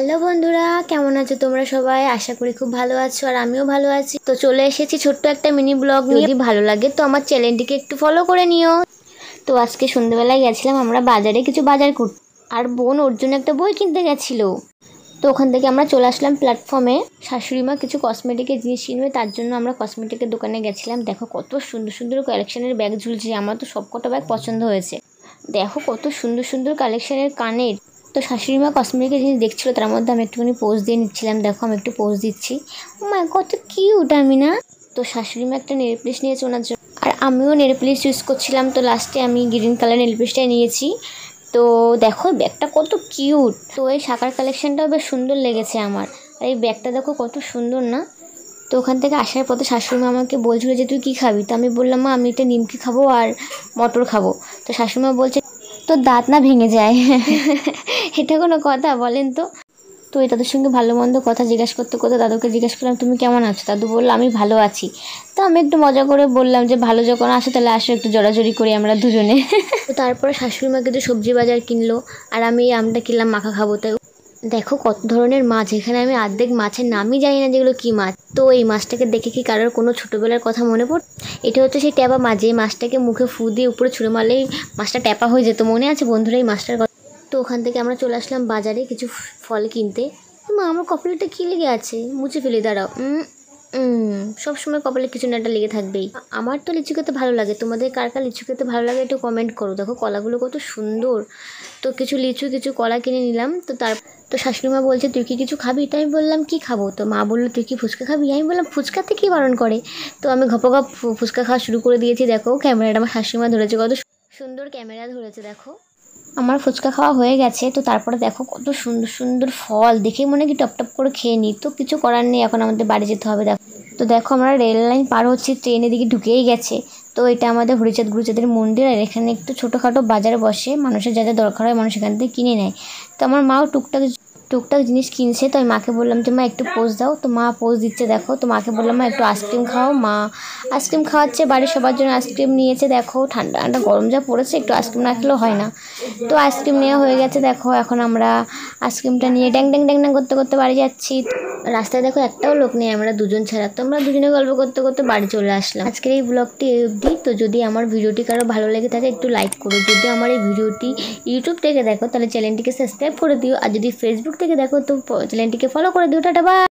Hello বন্ধুরা, কেমন আছো তোমরা সবাই? আশা করি খুব ভালো আছো আর আমিও ভালো আছি। তো চলে এসেছি ছোট্ট একটা মিনি ব্লগ নিয়ে। যদি ভালো লাগে তো আমার চ্যানেলটিকে একটু ফলো করে নিও। তো আজকে সন্ধ্যেবেলায় গেছিলাম আমরা বাজারে কিছু বাজার করতে, আর বোন ওর জন্য একটা বই কিনতে গেছিল। তো ওখান থেকে আমরা চলে আসলাম প্ল্যাটফর্মে। শাশুড়ি মা কিছু কসমেটিকের জিনিস কিনবে, তার জন্য আমরা কসমেটিকের দোকানে গেছিলাম। দেখো কত সুন্দর সুন্দর কালেকশনের ব্যাগ ঝুলছে, আমার তো সবকটা ব্যাগ পছন্দ হয়েছে। দেখো কত সুন্দর সুন্দর কালেকশনের কানের। তো শাশুড়ি মা কসমেটিকের জিনিস দেখছিলো, তার মধ্যে আমি একটুখানি পোজ দিয়ে নিচ্ছিলাম। দেখো আমি একটু পোজ দিচ্ছি। ও মা কত কিউট আমি না। তো শাশুড়ি মা একটা নেল পলিশ নিয়েছে ওনার জন্য, আর আমিও নেল পলিশ ইউজ করছিলাম। তো লাস্টে আমি গ্রিন কালার নেল পলিশটাই নিয়েছি। তো দেখো ব্যাগটা কত কিউট। তো এই শাখার কালেকশনটাও বেশ সুন্দর লেগেছে আমার। আর এই ব্যাগটা দেখো কত সুন্দর না। তো ওখান থেকে আসার পথে শাশুড়ি মা আমাকে বলছিল যে তুই কী খাবি। তো আমি বললাম মা আমি এটা নিমকি খাবো আর মটর খাবো। তো শাশুড়ি মা বলছে তোর দাঁত না ভেঙে যায়। এটা কোনো কথা বলেন তো? তো এই দাদুর সঙ্গে ভালো মন্দ কথা জিজ্ঞাসা করতে করতে দাদুকে জিজ্ঞাসা করলাম তুমি কেমন আছো। দাদু বললো আমি ভালো আছি। তো আমি একটু মজা করে বললাম যে ভালো যখন আসো তাহলে আসো একটু জড়াজড়ি করি আমরা দুজনে। তো তারপরে শাশুড়ি মা কিছু সবজি বাজার কিনলো, আর আমি এই আমটা কিনলাম মাখা খাবো। তাই দেখো কত ধরনের মাছ, এখানে আমি অর্ধেক মাছের নামই জানি না যেগুলো কী মাছ। তো এই মাছটাকে দেখে কি কারোর কোনো ছোটোবেলার কথা মনে পড়ে? এটা হচ্ছে সেই ট্যাপা মাছ, যে মাছটাকে মুখে ফু দিয়ে উপরে ছুঁড়ে মারলেই মাছটা ট্যাপা হয়ে যেত। মনে আছে বন্ধুরা এই মাছটার কথা? তো ওখান থেকে আমরা চলে আসলাম বাজারে কিছু ফল কিনতে। মা আমার কপালটা কী লেগে আছে, মুছে ফেলে দাঁড়াও। সবসময় কপালে কিছু না একটা লেগে থাকবেই। আমার তো লিচু খেতে ভালো লাগে, তোমাদের কার কার লিচু খেতে ভালো লাগে একটু কমেন্ট করো। দেখো কলাগুলো কত সুন্দর। তো কিছু লিচু কিছু কলা কিনে নিলাম। তো শাশুড়ি মা বলছে তুই কি কিছু খাবি? তো আমি বললাম কী খাবো। তো মা বললো তুই কি ফুচকা খাবি? আমি বললাম ফুচকাতে কী বারণ করে। তো আমি ঘপঘপ ফুচকা খাওয়া শুরু করে দিয়েছি। দেখো ক্যামেরাটা আমার শাশুড়ি মা ধরেছে, কত সুন্দর ক্যামেরা ধরেছে দেখো। আমার ফুচকা খাওয়া হয়ে গেছে। তো তারপরে দেখো কত সুন্দর সুন্দর ফল, দেখে মনে কি টপ টপ করে খেয়ে নিই। তো কিছু করার নেই, এখন আমাদের বাড়ি যেতে হবে। দেখো তো দেখো আমরা রেল লাইন পার হচ্ছি, ট্রেনের দিকে ঢুকেই গেছে। তো এটা আমাদের হরিচাঁদ গুরুচাঁদের মন্দির, আর এখানে একটু ছোটোখাটো বাজার বসে, মানুষের যা যা দরকার হয় মানুষ এখান থেকে কিনে নেয়। তো আমার মাও টুকটাক টুকটাক জিনিস কিনছে। তো আমি মাকে বললাম যে মা একটু পোজ দাও। তো মা পোজ দিচ্ছে দেখো। তো মাকে বললাম মা একটু আইসক্রিম খাও। মা আইসক্রিম খাওয়াচ্ছে, বাড়ির সবার জন্য আইসক্রিম নিয়েছে। দেখো ঠান্ডা ঠান্ডা গরম যা পড়েছে, একটু আইসক্রিম না খেলেও হয় না। তো আইসক্রিম নেওয়া হয়ে গেছে। দেখো এখন আমরা আইসক্রিমটা নিয়ে ড্যাং ড্যাং ড্যাং ড্যাং করতে করতে বাড়ি যাচ্ছি। রাস্তায় দেখো একটাও লোক নেই, আমরা দুজন ছাড়া। তো আমরা দুজনে গল্প করতে করতে বাড়ি চলে আসলাম। আজকের এই ব্লগটি এই অবধি। তো যদি আমার ভিডিওটি কারো ভালো লেগে থাকে একটু লাইক করো। যদি আমার এই ভিডিওটি ইউটিউব থেকে দেখো তাহলে চ্যানেলটিকে সাবস্ক্রাইব করে দিও, আর যদি ফেসবুক থেকে দেখো তো চ্যানেলটিকে ফলো করে দিও। Tata bye.